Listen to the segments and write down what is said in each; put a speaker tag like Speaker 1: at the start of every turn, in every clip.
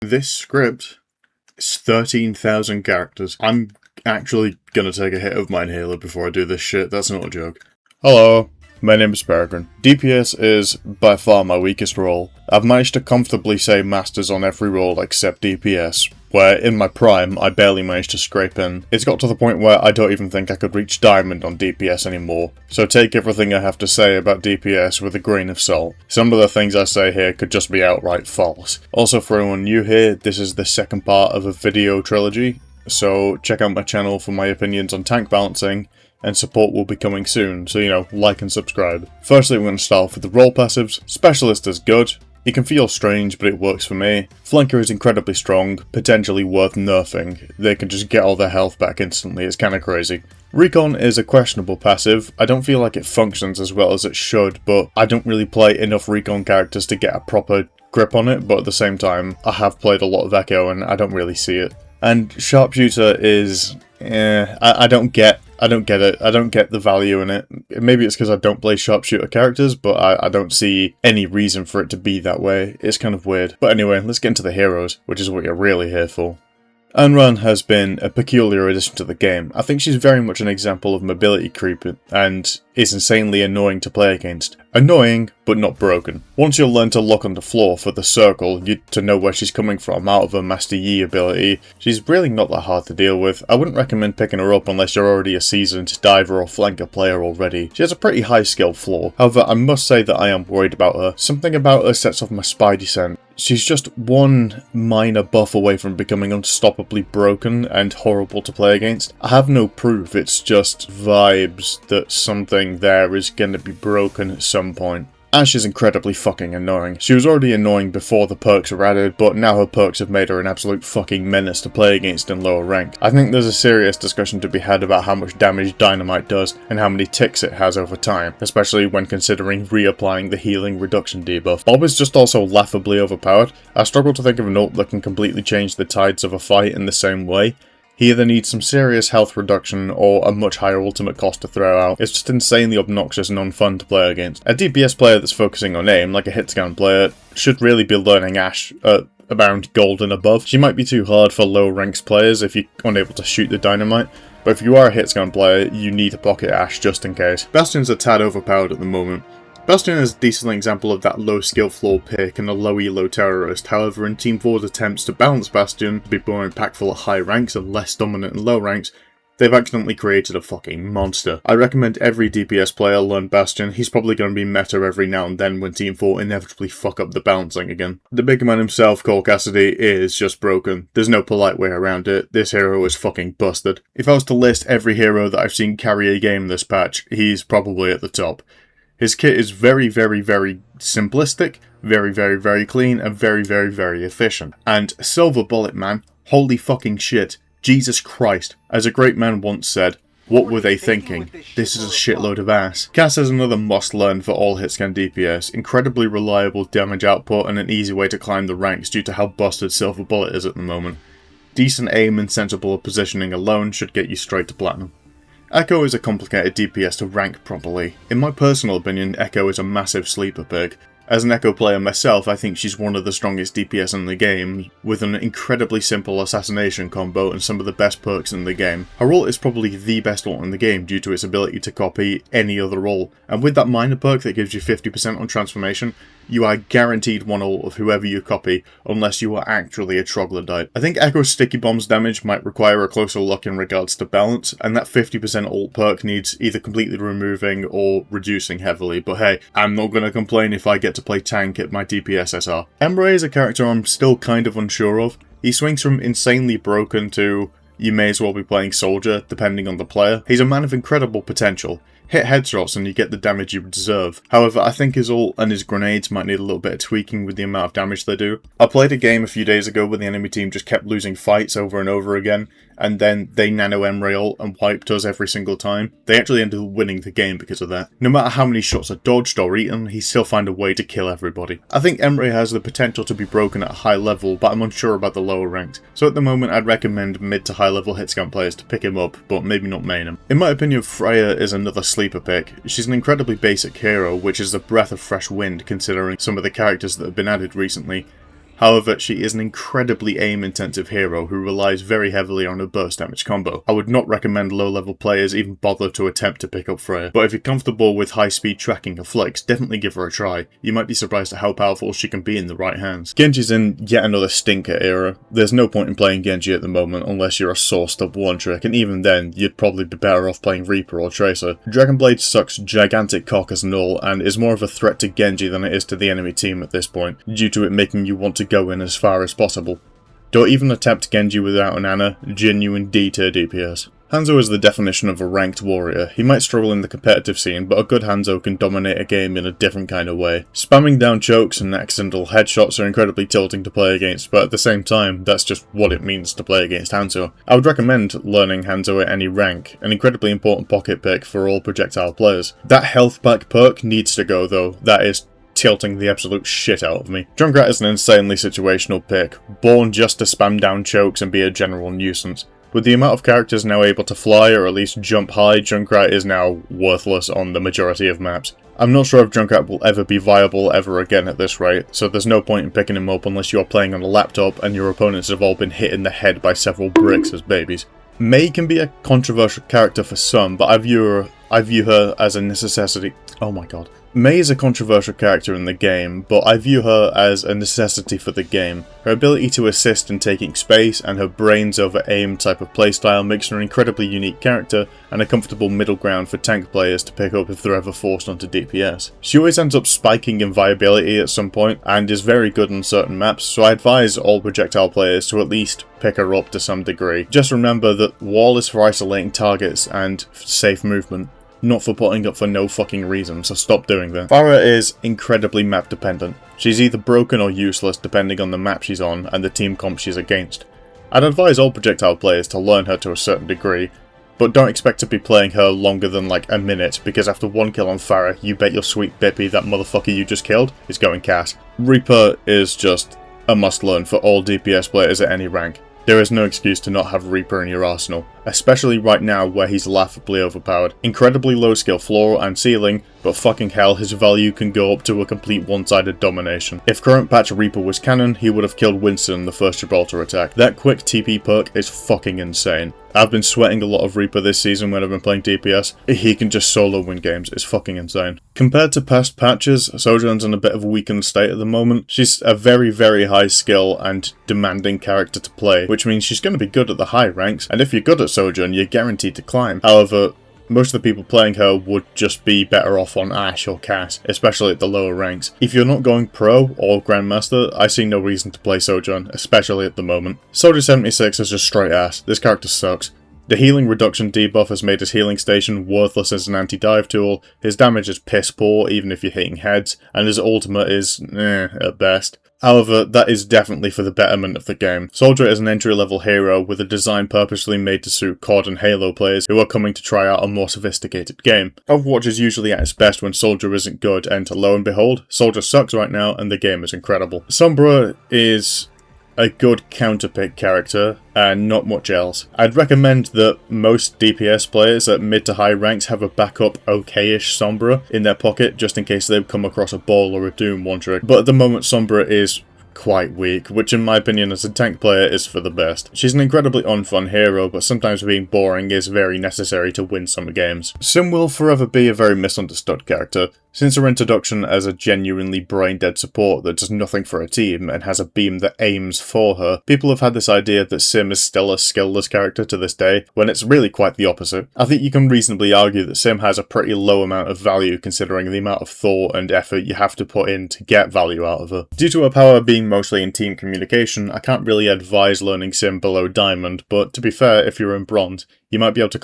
Speaker 1: This script is 13,000 characters. I'm actually gonna take a hit of my inhaler before I do this shit. That's not a joke. Hello, my name is Peregrine. DPS is by far my weakest role. I've managed to comfortably say masters on every role except DPS, where in my prime I barely managed to scrape in. It's got to the point where I don't even think I could reach diamond on DPS anymore, so take everything I have to say about DPS with a grain of salt. Some of the things I say here could just be outright false. Also, for anyone new here, this is the second part of a video trilogy, so check out my channel for my opinions on tank balancing, and support will be coming soon, so like and subscribe. Firstly, we're going to start off with the role passives. Specialist is good. It can feel strange, but it works for me. Flanker is incredibly strong, potentially worth nerfing. They can just get all their health back instantly, it's kinda crazy. Recon is a questionable passive. I don't feel like it functions as well as it should, but I don't really play enough Recon characters to get a proper grip on it, but at the same time, I have played a lot of Echo and I don't really see it. And Sharpshooter is... I don't get it. I don't get the value in it. Maybe it's because I don't play sharpshooter characters, but I don't see any reason for it to be that way. It's kind of weird. But anyway, let's get into the heroes, which is what you're really here for. Anran has been a peculiar addition to the game. I think she's very much an example of mobility creep and is insanely annoying to play against. Annoying, but not broken. Once you'll learn to look on the floor for the circle to know where she's coming from out of her Master Yi ability, she's really not that hard to deal with. I wouldn't recommend picking her up unless you're already a seasoned diver or flanker player already. She has a pretty high skill floor. However, I must say that I am worried about her. Something about her sets off my spidey sense. She's just one minor buff away from becoming unstoppably broken and horrible to play against. I have no proof, it's just vibes that something there is going to be broken at some point. Ashe is incredibly fucking annoying. She was already annoying before the perks were added, but now her perks have made her an absolute fucking menace to play against in lower rank. I think there's a serious discussion to be had about how much damage Dynamite does and how many ticks it has over time, especially when considering reapplying the healing reduction debuff. Bob is just also laughably overpowered. I struggle to think of an ult that can completely change the tides of a fight in the same way. He either needs some serious health reduction or a much higher ultimate cost to throw out. It's just insanely obnoxious and unfun to play against. A DPS player that's focusing on aim, like a hitscan player, should really be learning Ashe around gold and above. She might be too hard for low ranks players if you're unable to shoot the dynamite, but if you are a hitscan player, you need to pocket Ashe just in case. Bastion's a tad overpowered at the moment. Bastion is a decent example of that low skill floor pick and a low elo terrorist. However, in Team 4's attempts to balance Bastion to be more impactful at high ranks and less dominant in low ranks, they've accidentally created a fucking monster. I recommend every DPS player learn Bastion. He's probably going to be meta every now and then when Team 4 inevitably fuck up the balancing again. The big man himself, Cole Cassidy, is just broken. There's no polite way around it. This hero is fucking busted. If I was to list every hero that I've seen carry a game this patch, he's probably at the top. His kit is very, very, very simplistic, very, very, very clean, and very, very, very efficient. And Silver Bullet, man, holy fucking shit, Jesus Christ. As a great man once said, what were they thinking? This is a shitload of ass. Cass is another must-learn for all hitscan DPS. Incredibly reliable damage output and an easy way to climb the ranks due to how busted Silver Bullet is at the moment. Decent aim and sensible positioning alone should get you straight to platinum. Echo is a complicated DPS to rank properly. In my personal opinion, Echo is a massive sleeper pick. As an Echo player myself, I think she's one of the strongest DPS in the game, with an incredibly simple assassination combo and some of the best perks in the game. Her ult is probably the best ult in the game due to its ability to copy any other ult, and with that minor perk that gives you 50% on transformation, you are guaranteed one ult of whoever you copy, unless you are actually a troglodyte. I think Echo's sticky bombs damage might require a closer look in regards to balance, and that 50% ult perk needs either completely removing or reducing heavily, but hey, I'm not gonna complain if I get to play tank at my DPS SR. Emre is a character I'm still kind of unsure of. He swings from insanely broken to you may as well be playing soldier, depending on the player. He's a man of incredible potential. Hit headshots and you get the damage you deserve. However, I think his ult and his grenades might need a little bit of tweaking with the amount of damage they do. I played a game a few days ago where the enemy team just kept losing fights over and over again, and then they nano Emre ult and wiped us every single time. They actually ended up winning the game because of that. No matter how many shots are dodged or eaten, he still find a way to kill everybody. I think Emre has the potential to be broken at a high level, but I'm unsure about the lower ranks. So at the moment I'd recommend mid to high level hitscan players to pick him up, but maybe not main him. In my opinion, Freya is another sleeper pick. She's an incredibly basic hero, which is a breath of fresh wind considering some of the characters that have been added recently. However, she is an incredibly aim-intensive hero who relies very heavily on her burst damage combo. I would not recommend low-level players even bother to attempt to pick up Freya, but if you're comfortable with high-speed tracking her flicks, definitely give her a try. You might be surprised at how powerful she can be in the right hands. Genji's in yet another stinker era. There's no point in playing Genji at the moment unless you're a sourced up one-trick, and even then, you'd probably be better off playing Reaper or Tracer. Dragonblade sucks gigantic cock as null, and is more of a threat to Genji than it is to the enemy team at this point, due to it making you want to go in as far as possible. Don't even attempt Genji without an Ana, genuine D-tier DPS. Hanzo is the definition of a ranked warrior. He might struggle in the competitive scene, but a good Hanzo can dominate a game in a different kind of way. Spamming down chokes and accidental headshots are incredibly tilting to play against, but at the same time, that's just what it means to play against Hanzo. I would recommend learning Hanzo at any rank, an incredibly important pocket pick for all projectile players. That health pack perk needs to go though, that is tilting the absolute shit out of me. Junkrat is an insanely situational pick, born just to spam down chokes and be a general nuisance. With the amount of characters now able to fly or at least jump high, Junkrat is now worthless on the majority of maps. I'm not sure if Junkrat will ever be viable ever again at this rate, so there's no point in picking him up unless you're playing on a laptop and your opponents have all been hit in the head by several bricks as babies. Mei can be a controversial character for some, but I view her as a necessity. Oh my god. Mei is a controversial character in the game, but I view her as a necessity for the game. Her ability to assist in taking space and her brains over aim type of playstyle makes her an incredibly unique character and a comfortable middle ground for tank players to pick up if they're ever forced onto DPS. She always ends up spiking in viability at some point and is very good on certain maps, so I advise all projectile players to at least pick her up to some degree. Just remember that wall is for isolating targets and safe movement, not for putting up for no fucking reason, so stop doing that. Pharah is incredibly map dependent. She's either broken or useless depending on the map she's on and the team comp she's against. I'd advise all projectile players to learn her to a certain degree, but don't expect to be playing her longer than like a minute, because after one kill on Pharah, you bet your sweet Bippy that motherfucker you just killed is going cat. Reaper is just a must learn for all DPS players at any rank. There is no excuse to not have Reaper in your arsenal, especially right now where he's laughably overpowered. Incredibly low skill floor and ceiling, but fucking hell, his value can go up to a complete one-sided domination. If current patch Reaper was canon, he would have killed Winston in the first Gibraltar attack. That quick TP perk is fucking insane. I've been sweating a lot of Reaper this season when I've been playing DPS. He can just solo win games, it's fucking insane. Compared to past patches, Sojun's in a bit of a weakened state at the moment. She's a very, very high skill and demanding character to play, which means she's going to be good at the high ranks, and if you're good at Sojun, you're guaranteed to climb. However, most of the people playing her would just be better off on Ashe or Cass, especially at the lower ranks. If you're not going Pro or Grandmaster, I see no reason to play Sojun, especially at the moment. Soldier 76 is just straight ass. This character sucks. The healing reduction debuff has made his healing station worthless as an anti-dive tool, his damage is piss poor even if you're hitting heads, and his ultimate is at best. However, that is definitely for the betterment of the game. Soldier is an entry-level hero with a design purposely made to suit COD and Halo players who are coming to try out a more sophisticated game. Overwatch is usually at its best when Soldier isn't good, and lo and behold, Soldier sucks right now and the game is incredible. Sombra is a good counterpick character and not much else. I'd recommend that most DPS players at mid to high ranks have a backup okay-ish Sombra in their pocket just in case they come across a Ball or a Doom one trick, but at the moment Sombra is quite weak, which in my opinion as a tank player is for the best. She's an incredibly unfun hero, but sometimes being boring is very necessary to win some games. Sim will forever be a very misunderstood character. Since her introduction as a genuinely brain-dead support that does nothing for a team and has a beam that aims for her, people have had this idea that Sim is still a skillless character to this day, when it's really quite the opposite. I think you can reasonably argue that Sim has a pretty low amount of value considering the amount of thought and effort you have to put in to get value out of her. Due to her power being mostly in team communication, I can't really advise learning Sim below Diamond, but to be fair, if you're in Bronze, you might be able to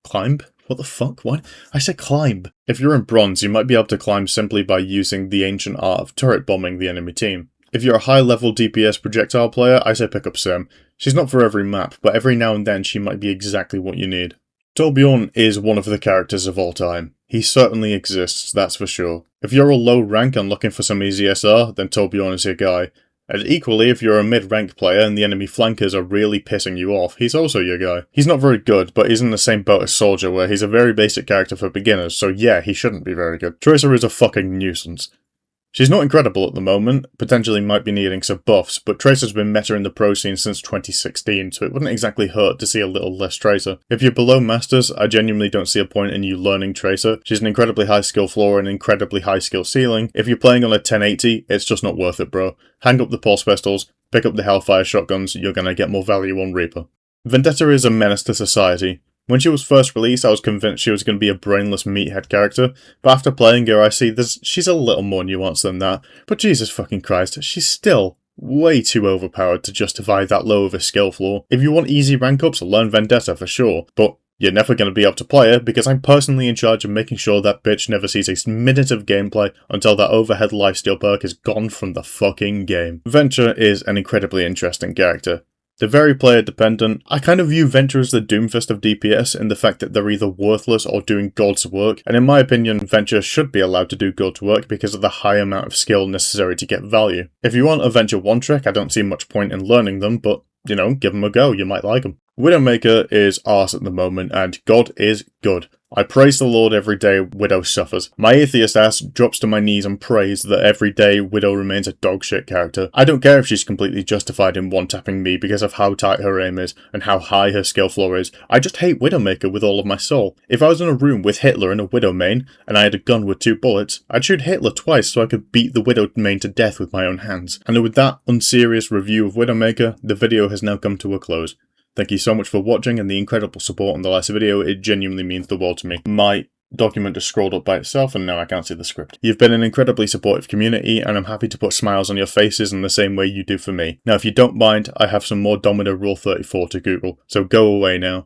Speaker 1: climb? What the fuck? What? I said climb. If you're in Bronze, you might be able to climb simply by using the ancient art of turret bombing the enemy team. If you're a high-level DPS projectile player, I say pick up Sim. She's not for every map, but every now and then she might be exactly what you need. Torbjorn is one of the characters of all time. He certainly exists, that's for sure. If you're a low rank and looking for some easy SR, then Torbjorn is your guy. And equally, if you're a mid-rank player and the enemy flankers are really pissing you off, he's also your guy. He's not very good, but he's in the same boat as Soldier, where he's a very basic character for beginners, so yeah, he shouldn't be very good. Tracer is a fucking nuisance. She's not incredible at the moment, potentially might be needing some buffs, but Tracer's been meta in the pro scene since 2016, so it wouldn't exactly hurt to see a little less Tracer. If you're below Masters, I genuinely don't see a point in you learning Tracer. She's an incredibly high skill floor and incredibly high skill ceiling. If you're playing on a 1080, it's just not worth it, bro. Hang up the Pulse Pistols, pick up the Hellfire Shotguns, you're gonna get more value on Reaper. Vendetta is a menace to society. When she was first released, I was convinced she was going to be a brainless meathead character, but after playing her I see she's a little more nuanced than that. But Jesus fucking Christ, she's still way too overpowered to justify that low of a skill floor. If you want easy rank ups, learn Vendetta for sure, but you're never going to be able to play her because I'm personally in charge of making sure that bitch never sees a minute of gameplay until that overhead lifesteal perk is gone from the fucking game. Venture is an incredibly interesting character. They're very player dependent. I kind of view Venture as the Doomfist of DPS in the fact that they're either worthless or doing God's work, and in my opinion Venture should be allowed to do God's work because of the high amount of skill necessary to get value. If you want a Venture one trick, I don't see much point in learning them, but you know, give them a go, you might like them. Widowmaker is arse at the moment, and God is good. I praise the Lord every day Widow suffers. My atheist ass drops to my knees and prays that every day Widow remains a dogshit character. I don't care if she's completely justified in one-tapping me because of how tight her aim is and how high her skill floor is. I just hate Widowmaker with all of my soul. If I was in a room with Hitler and a Widow main, and I had a gun with 2 bullets, I'd shoot Hitler twice so I could beat the Widow main to death with my own hands. And with that unserious review of Widowmaker, the video has now come to a close. Thank you so much for watching and the incredible support on the last video, it genuinely means the world to me. My document just scrolled up by itself and now I can't see the script. You've been an incredibly supportive community and I'm happy to put smiles on your faces in the same way you do for me. Now if you don't mind, I have some more Domino Rule 34 to Google, so go away now.